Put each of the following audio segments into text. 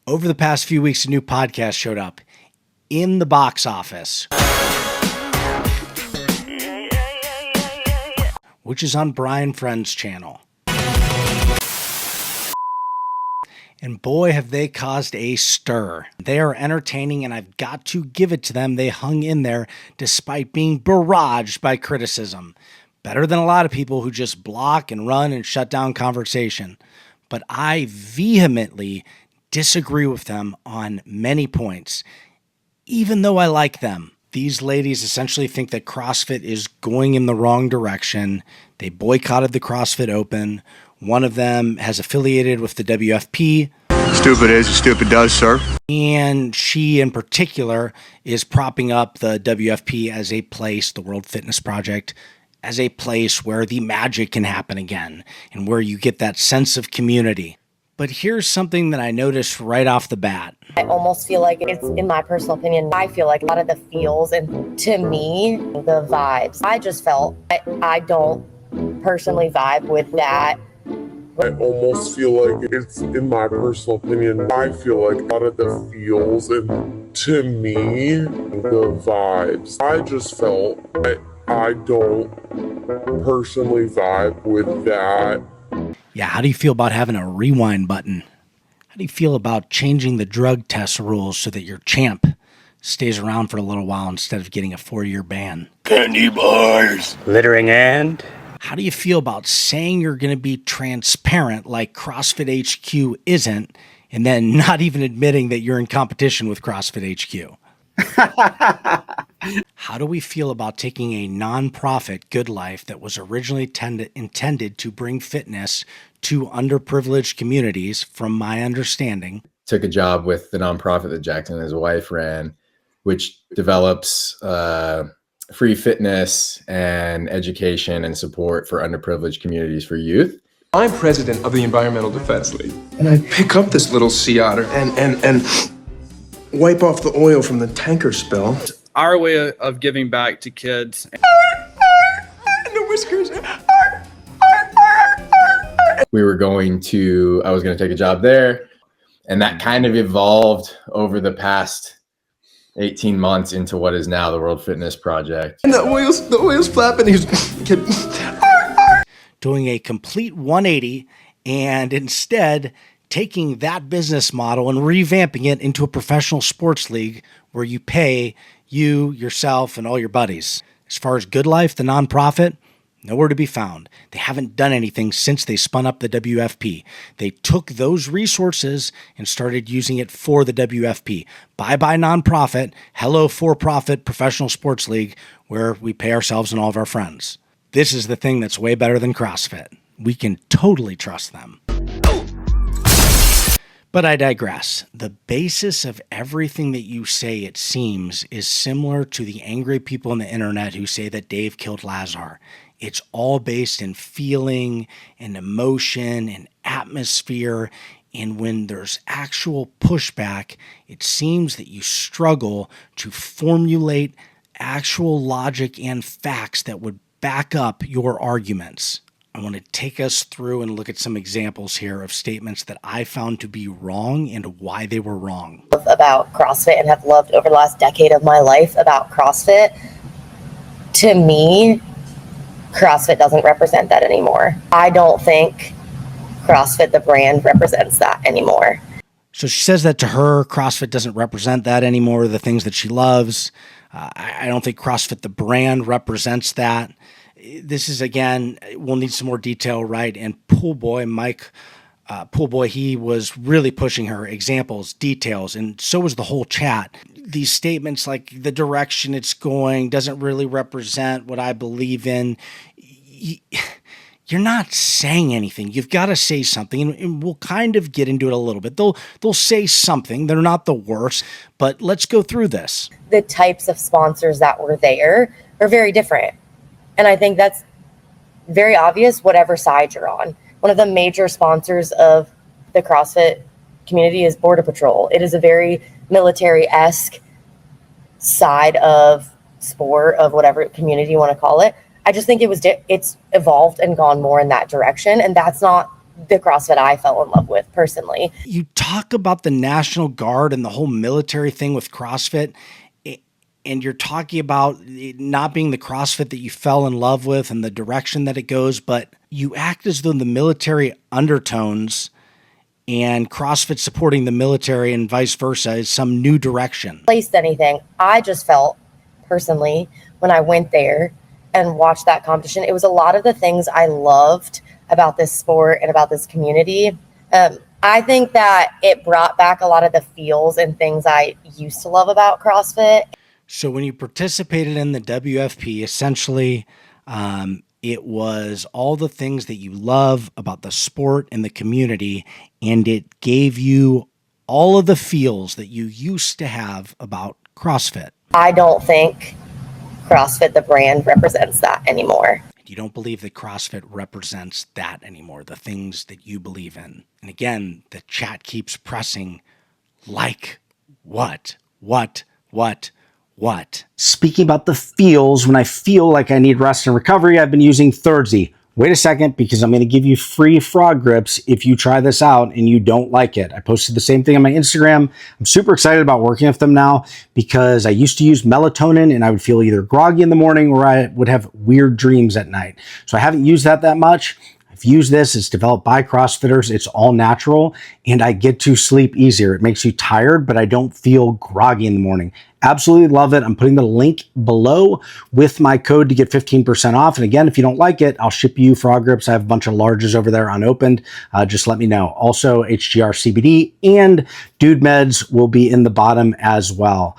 Over the past few weeks, a new podcast showed up in the box office, which is on Brian Friend's channel. And boy, have they caused a stir. They are entertaining, and I've got to give it to them. They hung in there despite being barraged by criticism. Better than a lot of people who just block and run and shut down conversation. But I vehemently disagree with them on many points, even though I like them. These ladies essentially think that CrossFit is going in the wrong direction. They boycotted the CrossFit Open. One of them has affiliated with the WFP. Stupid is, stupid does, sir. And she in particular is propping up the WFP as a place, the World Fitness Project, as a place where the magic can happen again and where you get that sense of community. But here's something that I noticed right off the bat. I almost feel like it's, in my personal opinion, I feel like a lot of the feels and to me, the vibes. I just felt I don't personally vibe with that. I almost feel like it's, in my personal opinion, I feel like a lot of the feels and to me, the vibes. I just felt I don't personally vibe with that. Yeah, how do you feel about having a rewind button? How do you feel about changing the drug test rules so that your champ stays around for a little while instead of getting a 4-year ban? Candy bars. Littering and... How do you feel about saying you're going to be transparent like CrossFit HQ isn't, and then not even admitting that you're in competition with CrossFit HQ? How do we feel about taking a nonprofit, Good Life, that was originally intended to bring fitness to underprivileged communities, from my understanding? Took a job with the nonprofit that Jackson and his wife ran, which develops free fitness and education and support for underprivileged communities for youth. I'm president of the Environmental Defense League, and I pick up this little sea otter and wipe off the oil from the tanker spill. Our way of giving back to kids. And the whiskers. I was going to take a job there, and that kind of evolved over the past 18 months into what is now the World Fitness Project. And the oil's flapping. He's doing a complete 180 and instead taking that business model and revamping it into a professional sports league where you pay you, yourself, and all your buddies. As far as Good Life, the nonprofit, nowhere to be found. They haven't done anything since they spun up the WFP. They took those resources and started using it for the WFP. Bye-bye nonprofit, hello for-profit professional sports league where we pay ourselves and all of our friends. This is the thing that's way better than CrossFit. We can totally trust them. But I digress. The basis of everything that you say, it seems, is similar to the angry people on the internet who say that Dave killed Lazar. It's all based in feeling and emotion and atmosphere. And when there's actual pushback, it seems that you struggle to formulate actual logic and facts that would back up your arguments. I want to take us through and look at some examples here of statements that I found to be wrong and why they were wrong. About CrossFit and have loved over the last decade of my life about CrossFit. To me, CrossFit doesn't represent that anymore. I don't think CrossFit, the brand, represents that anymore. So she says that to her, CrossFit doesn't represent that anymore, the things that she loves. I don't think CrossFit, the brand, represents that. This is, again, we'll need some more detail, right? And Mike Poolboy, he was really pushing her examples, details, and so was the whole chat. These statements like the direction it's going doesn't really represent what I believe in. You're not saying anything. You've got to say something, and we'll kind of get into it a little bit. They'll say something. They're not the worst, but let's go through this. The types of sponsors that were there are very different. And I think that's very obvious, whatever side you're on. One of the major sponsors of the CrossFit community is Border Patrol. It is a very military-esque side of sport, of whatever community you want to call it. I just think it's evolved and gone more in that direction. And that's not the CrossFit I fell in love with personally. You talk about the National Guard and the whole military thing with CrossFit, and you're talking about it not being the CrossFit that you fell in love with and the direction that it goes, but you act as though the military undertones and CrossFit supporting the military and vice versa is some new direction. Placed anything. I just felt personally when I went there and watched that competition, it was a lot of the things I loved about this sport and about this community. I think that it brought back a lot of the feels and things I used to love about CrossFit. So when you participated in the WFP, essentially, it was all the things that you love about the sport and the community, and it gave you all of the feels that you used to have about CrossFit. I don't think CrossFit, the brand, represents that anymore. You don't believe that CrossFit represents that anymore, the things that you believe in. And again, the chat keeps pressing, like what? Speaking about the feels, when I feel like I need rest and recovery, I've been using Thursday. Wait a second, because I'm going to give you free frog grips if you try this out and you don't like it. I posted the same thing on my Instagram. I'm super excited about working with them now because I used to use melatonin and I would feel either groggy in the morning or I would have weird dreams at night. So I haven't used that much. I've used this. It's developed by CrossFitters. It's all natural and I get to sleep easier. It makes you tired, but I don't feel groggy in the morning. Absolutely love it. I'm putting the link below with my code to get 15% off. And again, if you don't like it, I'll ship you frog grips. I have a bunch of larges over there unopened. Just let me know. Also, HGR CBD and Dude Meds will be in the bottom as well.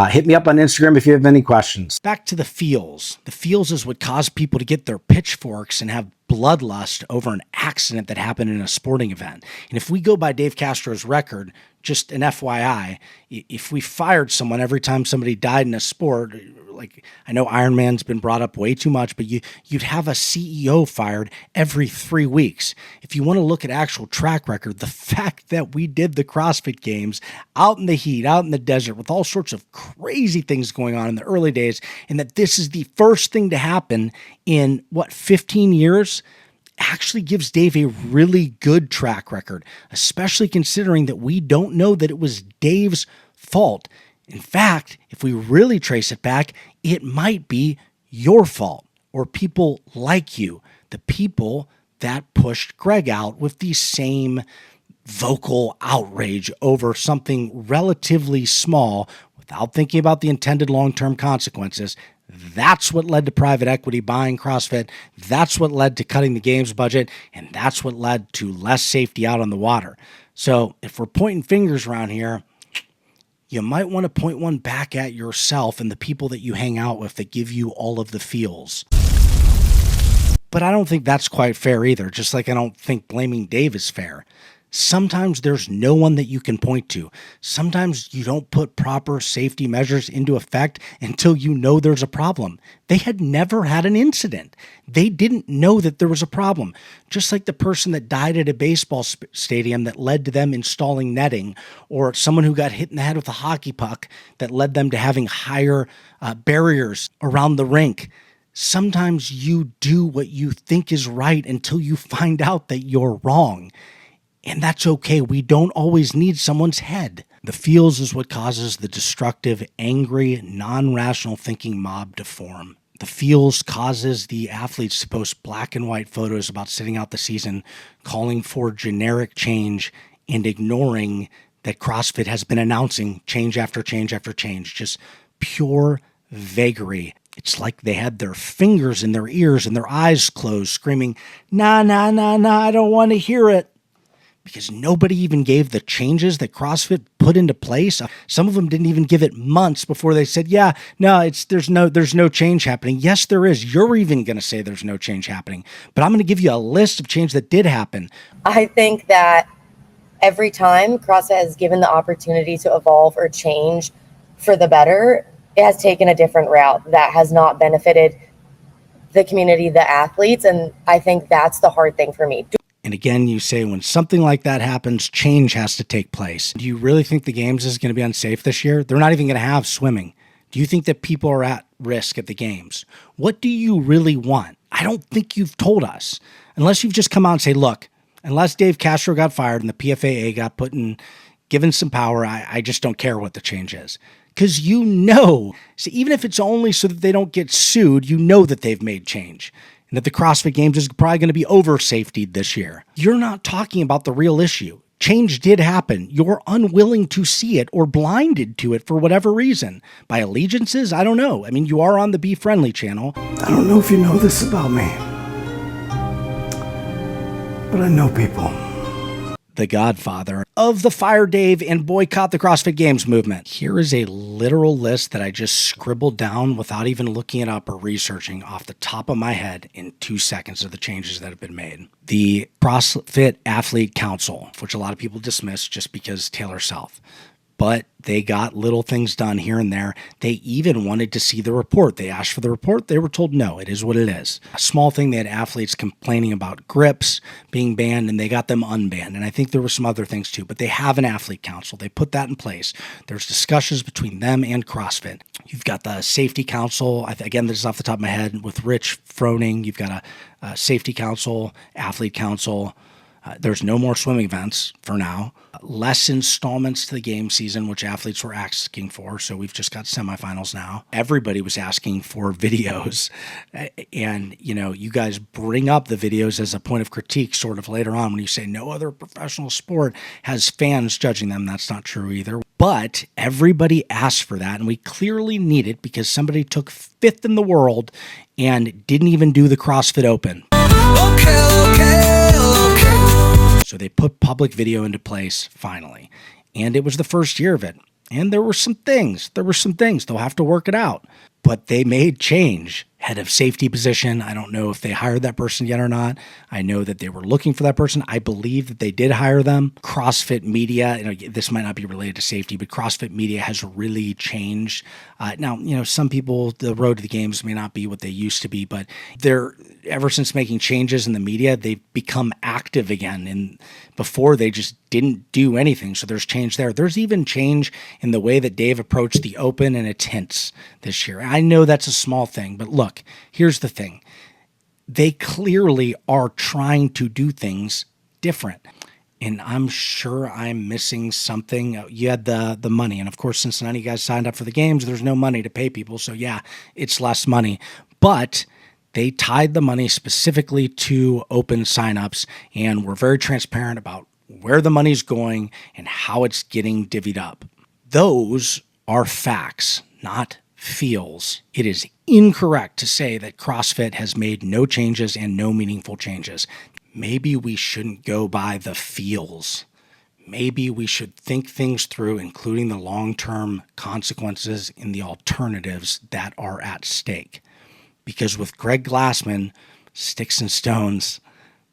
Hit me up on Instagram if you have any questions. Back to the feels. The feels is what caused people to get their pitchforks and have bloodlust over an accident that happened in a sporting event. And if we go by Dave Castro's record, just an FYI, if we fired someone every time somebody died in a sport, like I know Iron Man's been brought up way too much, but you'd have a CEO fired every 3 weeks. If you want to look at actual track record, the fact that we did the CrossFit Games out in the heat, out in the desert with all sorts of crazy things going on in the early days, and that this is the first thing to happen in 15 years, actually gives Dave a really good track record, especially considering that we don't know that it was Dave's fault. In fact, if we really trace it back, it might be your fault or people like you, the people that pushed Greg out with the same vocal outrage over something relatively small without thinking about the intended long-term consequences. That's what led to private equity buying CrossFit. That's what led to cutting the games budget. And that's what led to less safety out on the water. So if we're pointing fingers around here, you might want to point one back at yourself and the people that you hang out with that give you all of the feels. But I don't think that's quite fair either, just like I don't think blaming Dave is fair. Sometimes there's no one that you can point to. Sometimes you don't put proper safety measures into effect until you know there's a problem. They had never had an incident. They didn't know that there was a problem. Just like the person that died at a baseball stadium that led to them installing netting, or someone who got hit in the head with a hockey puck that led them to having higher barriers around the rink. Sometimes you do what you think is right until you find out that you're wrong. And that's okay. We don't always need someone's head. The feels is what causes the destructive, angry, non-rational thinking mob to form. The feels causes the athletes to post black and white photos about sitting out the season, calling for generic change and ignoring that CrossFit has been announcing change after change after change. Just pure vagary. It's like they had their fingers in their ears and their eyes closed, screaming, nah, I don't want to hear it. Because nobody even gave the changes that CrossFit put into place. Some of them didn't even give it months before they said, yeah, no, there's no change happening. Yes, there is. You're even going to say there's no change happening. But I'm going to give you a list of change that did happen. I think that every time CrossFit has given the opportunity to evolve or change for the better, it has taken a different route that has not benefited the community, the athletes. And I think that's the hard thing for me. And again, you say when something like that happens, change has to take place. Do you really think the games is going to be unsafe this year? They're not even going to have swimming. Do you think that people are at risk at the games? What do you really want? I don't think you've told us. Unless you've just come out and say, look, Unless Dave Castro got fired and the PFAA got given some power, I just don't care what the change is. Because so even if it's only so that they don't get sued, that they've made change. And that the CrossFit Games is probably going to be over-safetied this year. You're not talking about the real issue. Change did happen. You're unwilling to see it or blinded to it for whatever reason. By allegiances? I don't know. I mean, you are on the Be Friendly channel. I don't know if you know this about me, but I know people. The godfather of the Fire Dave and Boycott the CrossFit Games movement. Here is a literal list that I just scribbled down without even looking it up or researching off the top of my head in 2 seconds of the changes that have been made. The CrossFit Athlete Council, which a lot of people dismiss just because Taylor South. But they got little things done here and there. They even wanted to see the report. They asked for the report. They were told, no, it is what it is. A small thing, they had athletes complaining about grips being banned, and they got them unbanned. And I think there were some other things too, but they have an athlete council. They put that in place. There's discussions between them and CrossFit. You've got the safety council. Again, this is off the top of my head with Rich Froning. You've got a safety council, athlete council. There's no more swimming events for now. Less installments to the game season, which athletes were asking for. So we've just got semifinals now. Everybody was asking for videos. And, you guys bring up the videos as a point of critique sort of later on when you say no other professional sport has fans judging them. That's not true either. But everybody asked for that. And we clearly need it because somebody took 5th in the world and didn't even do the CrossFit Open. Okay. So they put public video into place finally. And it was the first year of it. And there were some things. They'll have to work it out. But they made change. Head of safety position. I don't know if they hired that person yet or not. I know that they were looking for that person. I believe that they did hire them. CrossFit Media, this might not be related to safety, but CrossFit Media has really changed. Now, some people, the road to the games may not be what they used to be, but ever since making changes in the media, they've become active again. And before they just didn't do anything. So there's change there. There's even change in the way that Dave approached the Open and its hints this year. I know that's a small thing, but look, here's the thing. They clearly are trying to do things different. And I'm sure I'm missing something. You had the money. And of course, since none of you guys signed up for the games, there's no money to pay people. So yeah, it's less money. But they tied the money specifically to Open signups and were very transparent about where the money's going and how it's getting divvied up. Those are facts, not feels. It is incorrect to say that CrossFit has made no changes and no meaningful changes. Maybe we shouldn't go by the feels. Maybe we should think things through, including the long-term consequences and the alternatives that are at stake. Because with Greg Glassman, sticks and stones,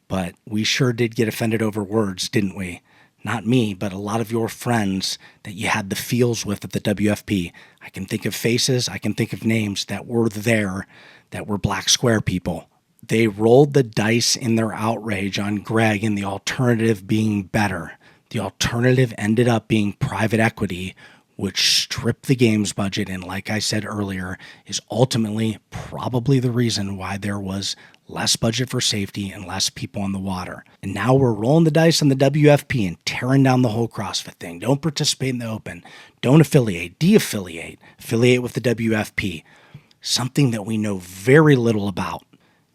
but we sure did get offended over words, didn't we? Not me, but a lot of your friends that you had the feels with at the WFP. I can think of faces, I can think of names that were there, that were black square people. They rolled the dice in their outrage on Greg and the alternative being better. The alternative ended up being private equity, which stripped the games budget and, like I said earlier, is ultimately probably the reason why there was less budget for safety and less people on the water. And now we're rolling the dice on the WFP and tearing down the whole CrossFit thing. Don't participate in the Open. Don't affiliate. De-affiliate. Affiliate with the WFP. Something that we know very little about.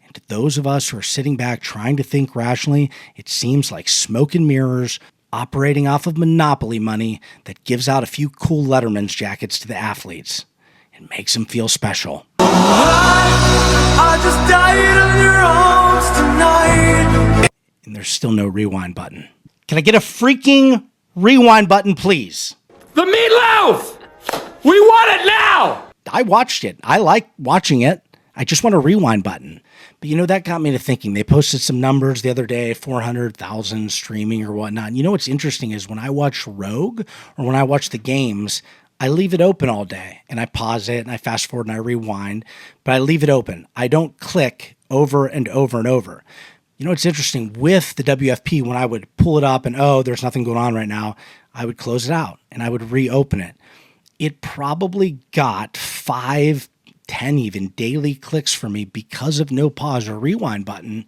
And to those of us who are sitting back trying to think rationally, it seems like smoke and mirrors operating off of monopoly money that gives out a few cool Letterman's jackets to the athletes and makes them feel special. I just died on your arms tonight. And there's still no rewind button. Can I get a freaking rewind button, please? The meatloaf! We want it now! I watched it. I like watching it. I just want a rewind button. But that got me to thinking. They posted some numbers the other day, 400,000 streaming or whatnot. And what's interesting is when I watch Rogue or when I watch the games, I leave it open all day and I pause it and I fast forward and I rewind, but I leave it open. I don't click over and over and over. It's interesting with the WFP, when I would pull it up and, there's nothing going on right now, I would close it out and I would reopen it. It probably got 5, 10 even daily clicks for me because of no pause or rewind button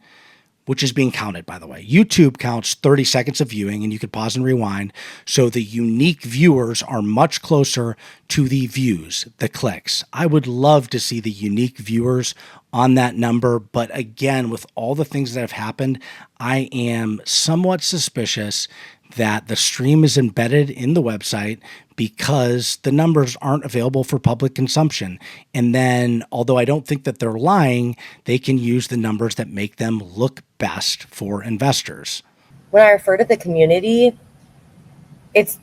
which is being counted, by the way. YouTube counts 30 seconds of viewing, and you could pause and rewind. So the unique viewers are much closer to the views, the clicks. I would love to see the unique viewers on that number. But again, with all the things that have happened, I am somewhat suspicious that the stream is embedded in the website because the numbers aren't available for public consumption. And then, although I don't think that they're lying, they can use the numbers that make them look best for investors. When I refer to the community, it's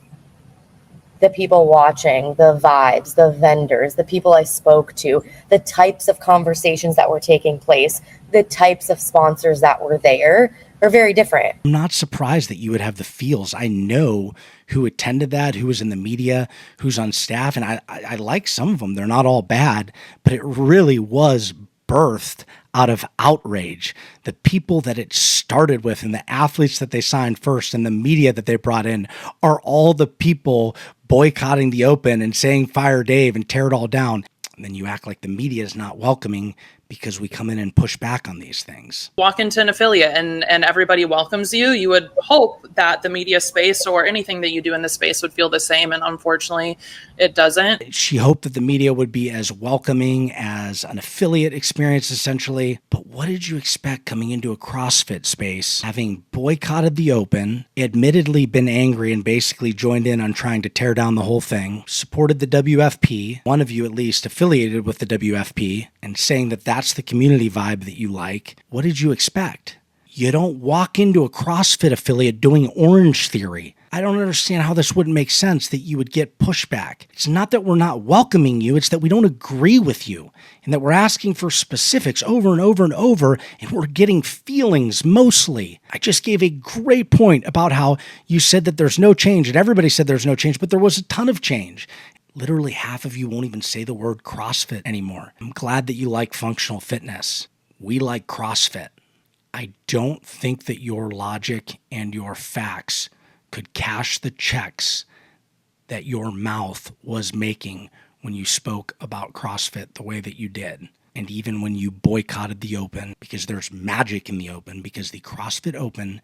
the people watching, the vibes, the vendors, the people I spoke to, the types of conversations that were taking place, the types of sponsors that were there are very different. I'm not surprised that you would have the feels. I know who attended that, who was in the media, who's on staff, and I like some of them. They're not all bad, but it really was birthed out of outrage. The people that it started with and the athletes that they signed first and the media that they brought in are all the people boycotting the Open and saying fire Dave and tear it all down. And then you act like the media is not welcoming because we come in and push back on these things. Walk into an affiliate and everybody welcomes you. You would hope that the media space or anything that you do in the space would feel the same. And unfortunately, it doesn't. She hoped that the media would be as welcoming as an affiliate experience, essentially. But what did you expect coming into a CrossFit space, having boycotted the Open, admittedly been angry and basically joined in on trying to tear down the whole thing, supported the WFP, one of you at least affiliated with the WFP, and saying that that's the community vibe that you like? What did you expect? You don't walk into a CrossFit affiliate doing Orange Theory. I don't understand how this wouldn't make sense that you would get pushback. It's not that we're not welcoming you, it's that we don't agree with you and that we're asking for specifics over and over and over, and we're getting feelings mostly. I just gave a great point about how you said that there's no change, and everybody said there's no change, but there was a ton of change. Literally half of you won't even say the word CrossFit anymore. I'm glad that you like functional fitness. We like CrossFit. I don't think that your logic and your facts could cash the checks that your mouth was making when you spoke about CrossFit the way that you did. And even when you boycotted the Open, because there's magic in the Open, because the CrossFit Open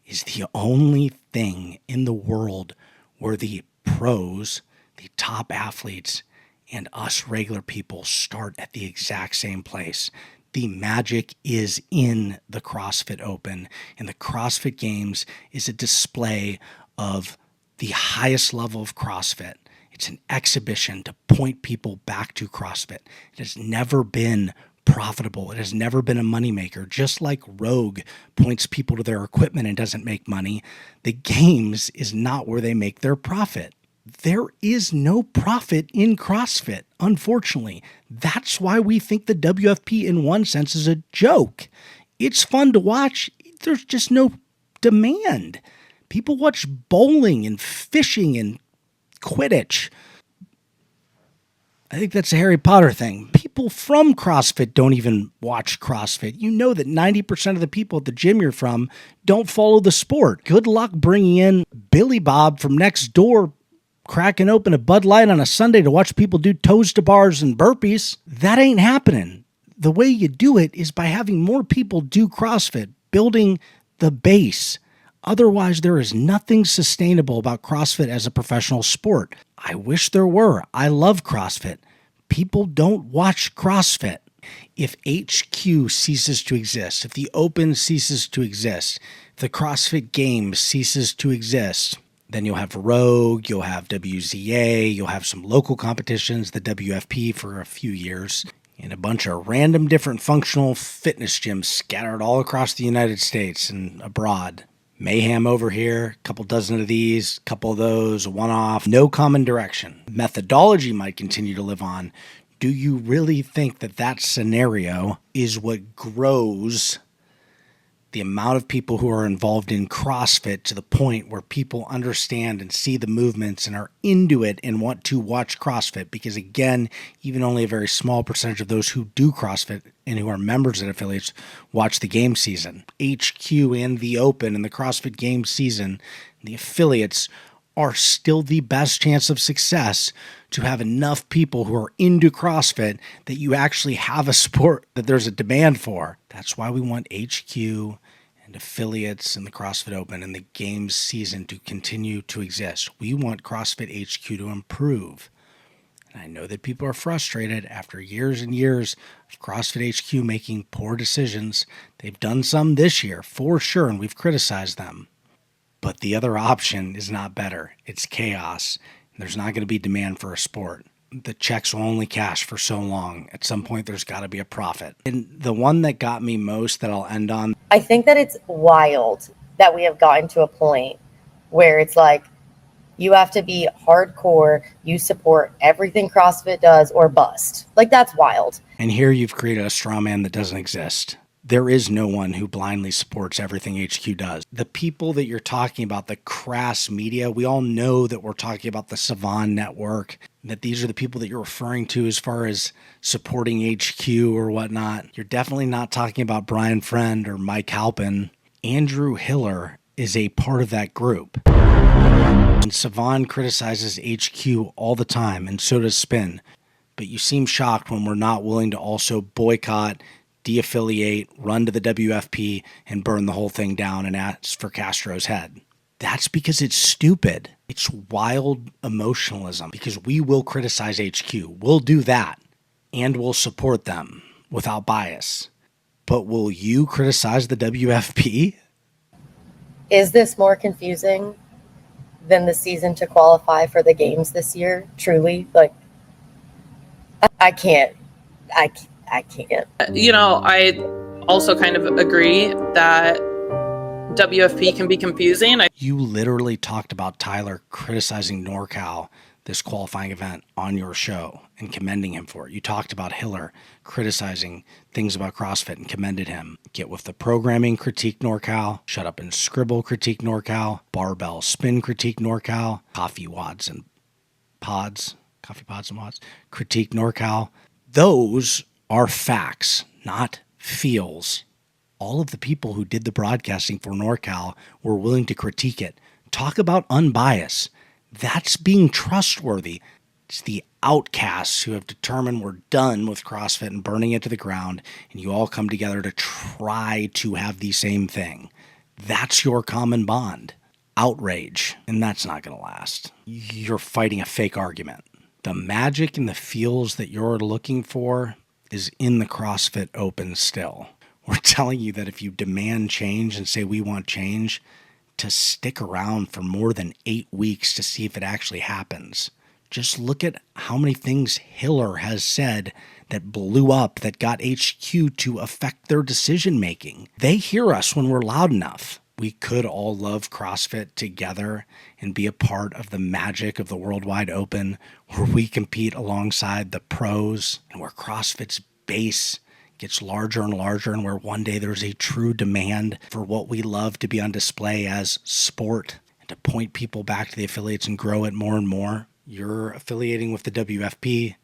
is the only thing in the world where the pros, the top athletes, and us regular people start at the exact same place. The magic is in the CrossFit Open, and the CrossFit Games is a display of the highest level of CrossFit. It's an exhibition to point people back to CrossFit. It has never been profitable. It has never been a moneymaker. Just like Rogue points people to their equipment and doesn't make money, the Games is not where they make their profit. There is no profit in CrossFit, unfortunately. That's why we think the WFP in one sense is a joke. It's fun to watch. There's just no demand. People watch bowling and fishing and Quidditch. I think that's a Harry Potter thing. People from CrossFit don't even watch CrossFit. You know that 90% of the people at the gym you're from don't follow the sport. Good luck bringing in Billy Bob from next door cracking open a Bud Light on a Sunday to watch people do toes to bars and burpees. That ain't happening. The way you do it is by having more people do CrossFit, building the base. Otherwise, there is nothing sustainable about CrossFit as a professional sport. I wish there were. I love CrossFit. People don't watch CrossFit. If HQ ceases to exist, if the Open ceases to exist, if the CrossFit Games ceases to exist, then you'll have Rogue, you'll have WZA, you'll have some local competitions, the WFP for a few years, and a bunch of random different functional fitness gyms scattered all across the United States and abroad. Mayhem over here, a couple dozen of these, a couple of those, one-off, no common direction. Methodology might continue to live on. Do you really think that that scenario is what grows the amount of people who are involved in CrossFit to the point where people understand and see the movements and are into it and want to watch CrossFit? Because again, even only a very small percentage of those who do CrossFit and who are members at affiliates watch the game season. HQ and the Open and the CrossFit Games season, the affiliates are still the best chance of success to have enough people who are into CrossFit that you actually have a sport that there's a demand for. That's why we want HQ and affiliates in the CrossFit Open and the games season to continue to exist. We want CrossFit HQ to improve. And I know that people are frustrated after years and years of CrossFit HQ making poor decisions. They've done some this year, for sure, and we've criticized them. But the other option is not better. It's chaos. There's not going to be demand for a sport. The checks will only cash for so long. At some point, there's got to be a profit. And the one that got me most that I'll end on. I think that it's wild that we have gotten to a point where it's like, you have to be hardcore, you support everything CrossFit does or bust. Like, that's wild. And here you've created a straw man that doesn't exist. There is no one who blindly supports everything HQ does. The people that you're talking about, the crass media, we all know that we're talking about the Savan Network, that these are the people that you're referring to as far as supporting HQ or whatnot. You're definitely not talking about Brian Friend or Mike Halpin. Andrew Hiller is a part of that group. And Savan criticizes HQ all the time, and so does Spin. But you seem shocked when we're not willing to also boycott, de-affiliate, run to the WFP, and burn the whole thing down and ask for Castro's head. That's because it's stupid. It's wild emotionalism, because we will criticize HQ. We'll do that, and we'll support them without bias. But will you criticize the WFP? Is this more confusing than the season to qualify for the games this year? Truly, like, I can't. You know, I also kind of agree that WFP can be confusing. You literally talked about Tyler criticizing NorCal, this qualifying event, on your show and commending him for it. You talked about Hiller criticizing things about CrossFit and commended him. Get with the programming, critique NorCal. Shut up and scribble, critique NorCal. Barbell spin, critique NorCal. Coffee pods and wads, critique NorCal. Those are facts, not feels. All of the people who did the broadcasting for NorCal were willing to critique it. Talk about unbiased. That's being trustworthy. It's the outcasts who have determined we're done with CrossFit and burning it to the ground, and you all come together to try to have the same thing. That's your common bond. Outrage. And that's not going to last. You're fighting a fake argument. The magic and the feels that you're looking for is in the CrossFit Open still. We're telling you that if you demand change and say we want change, to stick around for more than 8 weeks to see if it actually happens. Just look at how many things Hiller has said that blew up, that got HQ to affect their decision making. They hear us when we're loud enough. We could all love CrossFit together and be a part of the magic of the Worldwide Open, where we compete alongside the pros and where CrossFit's base gets larger and larger, and where one day there's a true demand for what we love to be on display as sport, and to point people back to the affiliates and grow it more and more. You're affiliating with the WFP.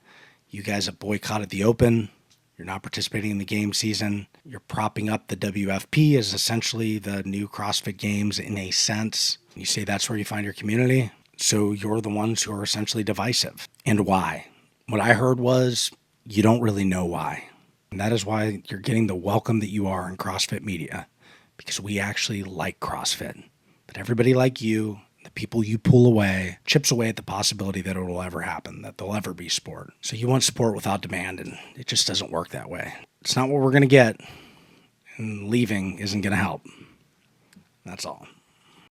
You guys have boycotted the Open. You're not participating in the game season. You're propping up the WFP as essentially the new CrossFit Games in a sense. You say that's where you find your community. So you're the ones who are essentially divisive. And why? What I heard was you don't really know why. And that is why you're getting the welcome that you are in CrossFit media, because we actually like CrossFit. But everybody like you, the people you pull away, chips away at the possibility that it will ever happen, that there'll ever be sport. So you want support without demand, and it just doesn't work that way. It's not what we're going to get, and leaving isn't going to help. That's all.